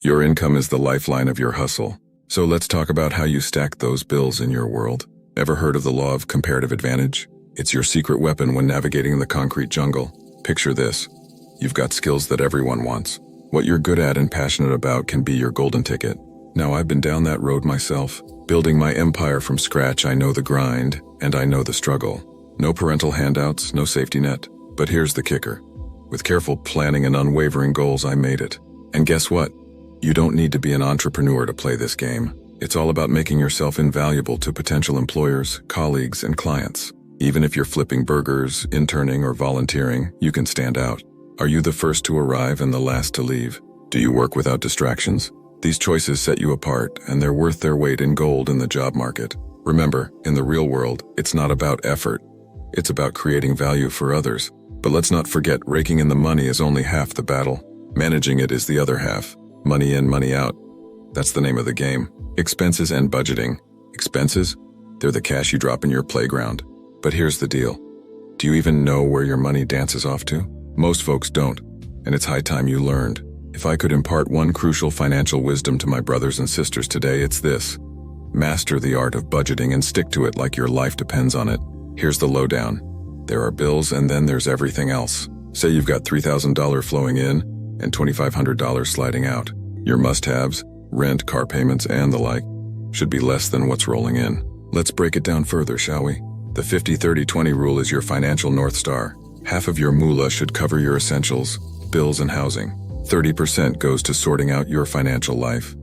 Your income is the lifeline of your hustle. So let's talk about how you stack those bills in your world. Ever heard of the law of comparative advantage? It's your secret weapon when navigating the concrete jungle. Picture this. You've got skills that everyone wants. What you're good at and passionate about can be your golden ticket. Now, I've been down that road myself. Building my empire from scratch, I know the grind, and I know the struggle. No parental handouts, no safety net. But here's the kicker. With careful planning and unwavering goals, I made it. And guess what? You don't need to be an entrepreneur to play this game. It's all about making yourself invaluable to potential employers, colleagues, and clients. Even if you're flipping burgers, interning, or volunteering, you can stand out. Are you the first to arrive and the last to leave? Do you work without distractions? These choices set you apart, and they're worth their weight in gold in the job market. Remember, in the real world, it's not about effort. It's about creating value for others. But let's not forget, raking in the money is only half the battle. Managing it is the other half. Money in, money out. That's the name of the game. Expenses and budgeting. Expenses? They're the cash you drop in your playground. But here's the deal. Do you even know where your money dances off to? Most folks don't, and it's high time you learned. If I could impart one crucial financial wisdom to my brothers and sisters today, it's this. Master the art of budgeting and stick to it like your life depends on it. Here's the lowdown. There are bills and then there's everything else. Say you've got $3,000 flowing in and $2,500 sliding out. Your must-haves, rent, car payments, and the like, should be less than what's rolling in. Let's break it down further, shall we? The 50-30-20 rule is your financial North Star. Half of your moolah should cover your essentials, bills, and housing. 30% goes to sorting out your financial life,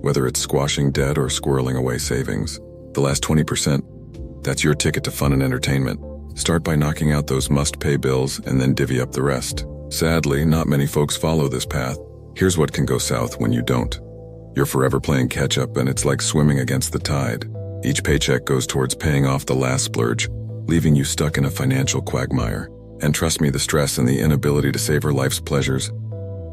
whether it's squashing debt or squirreling away savings. The last 20%, that's your ticket to fun and entertainment. Start by knocking out those must-pay bills and then divvy up the rest. Sadly, not many folks follow this path. Here's what can go south when you don't. You're forever playing catch-up, and it's like swimming against the tide. Each paycheck goes towards paying off the last splurge, leaving you stuck in a financial quagmire. And trust me, the stress and the inability to savor life's pleasures,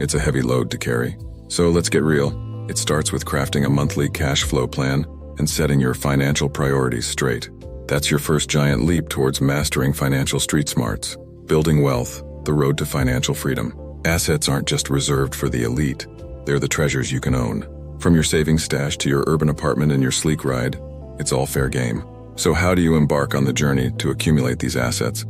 it's a heavy load to carry. So let's get real. It starts with crafting a monthly cash flow plan and setting your financial priorities straight. That's your first giant leap towards mastering financial street smarts. Building wealth, the road to financial freedom. Assets aren't just reserved for the elite. They're the treasures you can own. From your savings stash to your urban apartment and your sleek ride, it's all fair game. So how do you embark on the journey to accumulate these assets?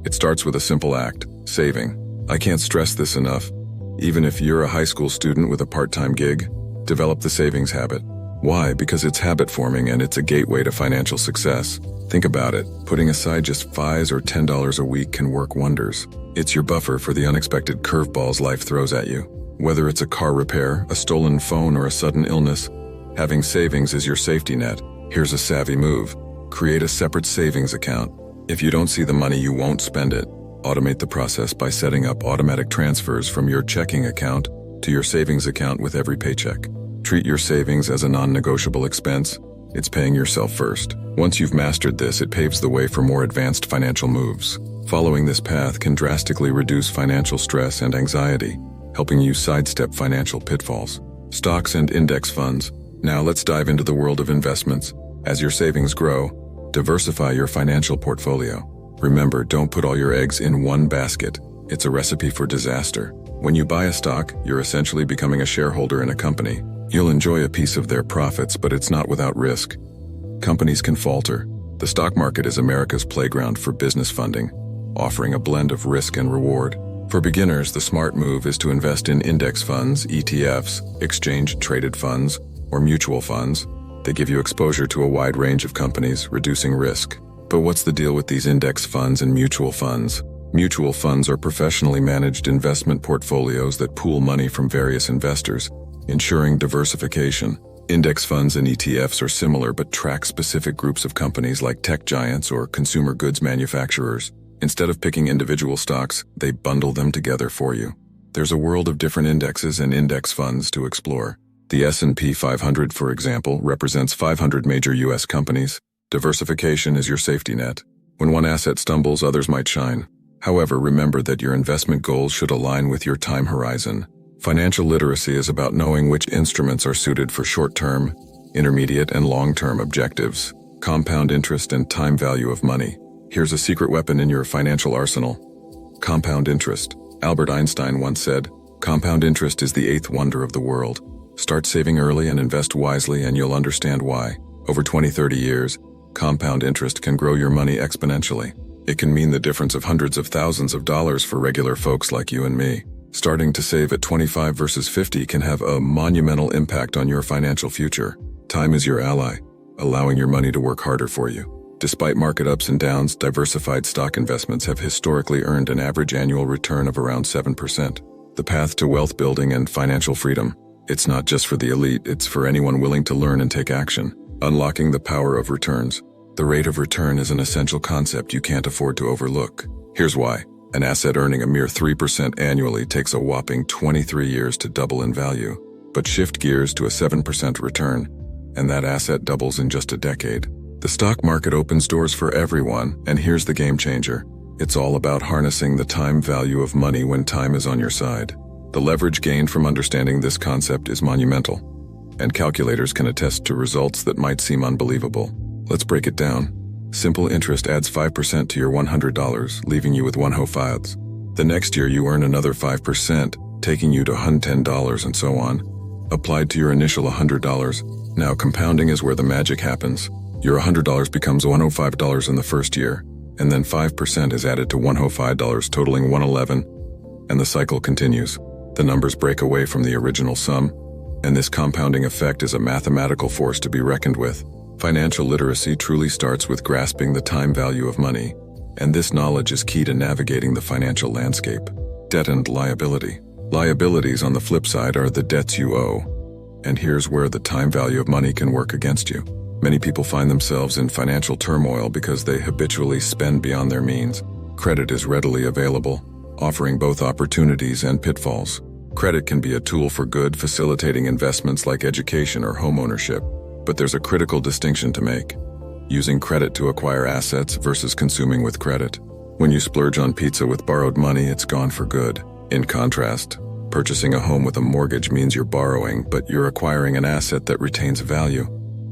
It starts with a simple act, saving. I can't stress this enough. Even if you're a high school student with a part-time gig, develop the savings habit. Why? Because it's habit forming and it's a gateway to financial success. Think about it. Putting aside just $5 or $10 a week can work wonders. It's your buffer for the unexpected curveballs life throws at you. Whether it's a car repair, a stolen phone, or a sudden illness, having savings is your safety net. Here's a savvy move. Create a separate savings account. If you don't see the money, you won't spend it. Automate the process by setting up automatic transfers from your checking account to your savings account with every paycheck. Treat your savings as a non-negotiable expense. It's paying yourself first. Once you've mastered this, it paves the way for more advanced financial moves. Following this path can drastically reduce financial stress and anxiety, helping you sidestep financial pitfalls. Stocks and index funds. Now let's dive into the world of investments. As your savings grow, diversify your financial portfolio. Remember, don't put all your eggs in one basket. It's a recipe for disaster. When you buy a stock, you're essentially becoming a shareholder in a company. You'll enjoy a piece of their profits, but it's not without risk. Companies can falter. The stock market is America's playground for business funding, offering a blend of risk and reward. For beginners, the smart move is to invest in index funds, ETFs, exchange-traded funds, or mutual funds. They give you exposure to a wide range of companies, reducing risk. But what's the deal with these index funds and mutual funds? Mutual funds are professionally managed investment portfolios that pool money from various investors, ensuring diversification. Index funds and ETFs are similar but track specific groups of companies like tech giants or consumer goods manufacturers. Instead of picking individual stocks, they bundle them together for you. There's a world of different indexes and index funds to explore. The S&P 500, for example, represents 500 major U.S. companies. Diversification is your safety net. When one asset stumbles, others might shine. However, remember that your investment goals should align with your time horizon. Financial literacy is about knowing which instruments are suited for short-term, intermediate, and long-term objectives. Compound interest and time value of money. Here's a secret weapon in your financial arsenal. Compound interest. Albert Einstein once said, "Compound interest is the eighth wonder of the world." Start saving early and invest wisely, and you'll understand why. Over 20-30 years, compound interest can grow your money exponentially. It can mean the difference of hundreds of thousands of dollars for regular folks like you and me. Starting to save at 25 versus 50 can have a monumental impact on your financial future. Time is your ally, allowing your money to work harder for you. Despite market ups and downs, diversified stock investments have historically earned an average annual return of around 7%. The path to wealth building and financial freedom. It's not just for the elite, it's for anyone willing to learn and take action. Unlocking the power of returns. The rate of return is an essential concept you can't afford to overlook. Here's why. An asset earning a mere 3% annually takes a whopping 23 years to double in value. But shift gears to a 7% return, and that asset doubles in just a decade. The stock market opens doors for everyone, and here's the game changer. It's all about harnessing the time value of money when time is on your side. The leverage gained from understanding this concept is monumental, and calculators can attest to results that might seem unbelievable. Let's break it down. Simple interest adds 5% to your $100, leaving you with $105. The next year you earn another 5%, taking you to $110 and so on, applied to your initial $100. Now compounding is where the magic happens. Your $100 becomes $105 in the first year, and then 5% is added to $105, totaling $111, and the cycle continues. The numbers break away from the original sum, and this compounding effect is a mathematical force to be reckoned with. Financial literacy truly starts with grasping the time value of money, and this knowledge is key to navigating the financial landscape. Debt and liability. Liabilities, on the flip side, are the debts you owe, and here's where the time value of money can work against you. Many people find themselves in financial turmoil because they habitually spend beyond their means. Credit is readily available, offering both opportunities and pitfalls. Credit can be a tool for good, facilitating investments like education or homeownership, but there's a critical distinction to make. Using credit to acquire assets versus consuming with credit. When you splurge on pizza with borrowed money, it's gone for good. In contrast, purchasing a home with a mortgage means you're borrowing, but you're acquiring an asset that retains value,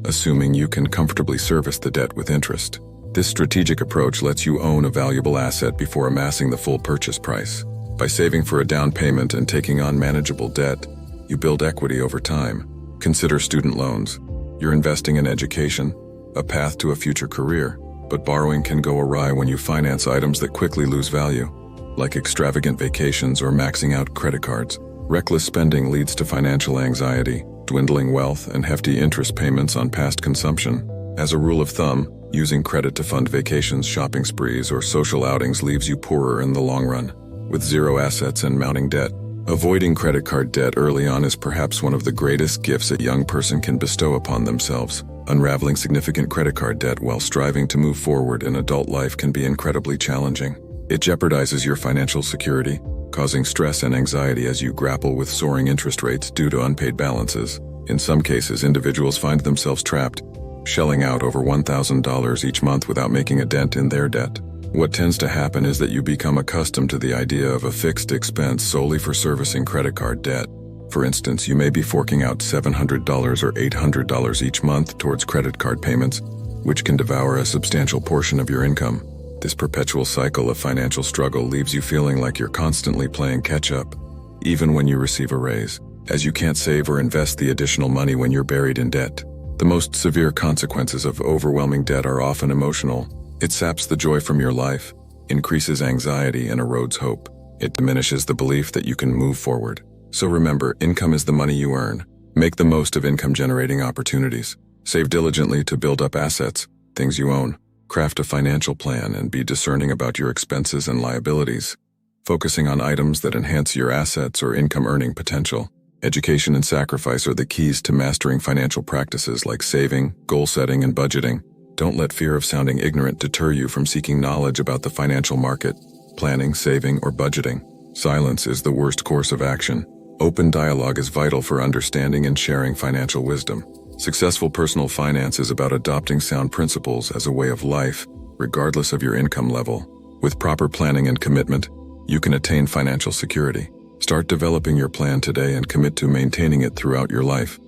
assuming you can comfortably service the debt with interest. This strategic approach lets you own a valuable asset before amassing the full purchase price. By saving for a down payment and taking on manageable debt, you build equity over time. Consider student loans. You're investing in education, a path to a future career, but borrowing can go awry when you finance items that quickly lose value, like extravagant vacations or maxing out credit cards. Reckless spending leads to financial anxiety, dwindling wealth, and hefty interest payments on past consumption. As a rule of thumb, using credit to fund vacations, shopping sprees, or social outings leaves you poorer in the long run, with zero assets and mounting debt. Avoiding credit card debt early on is perhaps one of the greatest gifts a young person can bestow upon themselves. Unraveling significant credit card debt while striving to move forward in adult life can be incredibly challenging. It jeopardizes your financial security, causing stress and anxiety as you grapple with soaring interest rates due to unpaid balances. In some cases, individuals find themselves trapped, shelling out over $1,000 each month without making a dent in their debt. What tends to happen is that you become accustomed to the idea of a fixed expense solely for servicing credit card debt. For instance, you may be forking out $700 or $800 each month towards credit card payments, which can devour a substantial portion of your income. This perpetual cycle of financial struggle leaves you feeling like you're constantly playing catch-up, even when you receive a raise, as you can't save or invest the additional money when you're buried in debt. The most severe consequences of overwhelming debt are often emotional. It saps the joy from your life, increases anxiety, and erodes hope. It diminishes the belief that you can move forward. So remember, income is the money you earn. Make the most of income-generating opportunities. Save diligently to build up assets, things you own. Craft a financial plan and be discerning about your expenses and liabilities, focusing on items that enhance your assets or income-earning potential. Education and sacrifice are the keys to mastering financial practices like saving, goal-setting, and budgeting. Don't let fear of sounding ignorant deter you from seeking knowledge about the financial market, planning, saving, or budgeting. Silence is the worst course of action. Open dialogue is vital for understanding and sharing financial wisdom. Successful personal finance is about adopting sound principles as a way of life, regardless of your income level. With proper planning and commitment, you can attain financial security. Start developing your plan today and commit to maintaining it throughout your life.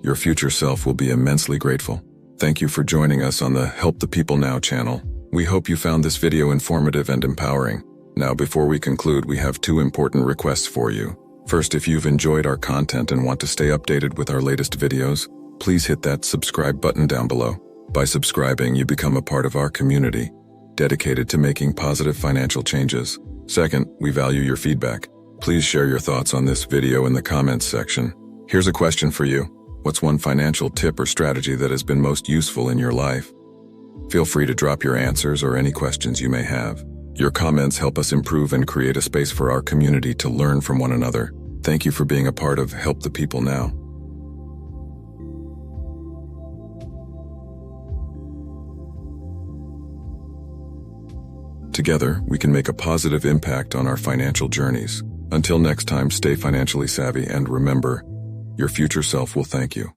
Your future self will be immensely grateful. Thank you for joining us on the Help the People Now channel. We hope you found this video informative and empowering. Now, before we conclude, we have two important requests for you. First, if you've enjoyed our content and want to stay updated with our latest videos, please hit that subscribe button down below. By subscribing, you become a part of our community, dedicated to making positive financial changes. Second, we value your feedback. Please share your thoughts on this video in the comments section. Here's a question for you. What's one financial tip or strategy that has been most useful in your life? Feel free to drop your answers or any questions you may have. Your comments help us improve and create a space for our community to learn from one another. Thank you for being a part of Help the People Now. Together, we can make a positive impact on our financial journeys. Until next time, stay financially savvy and remember, your future self will thank you.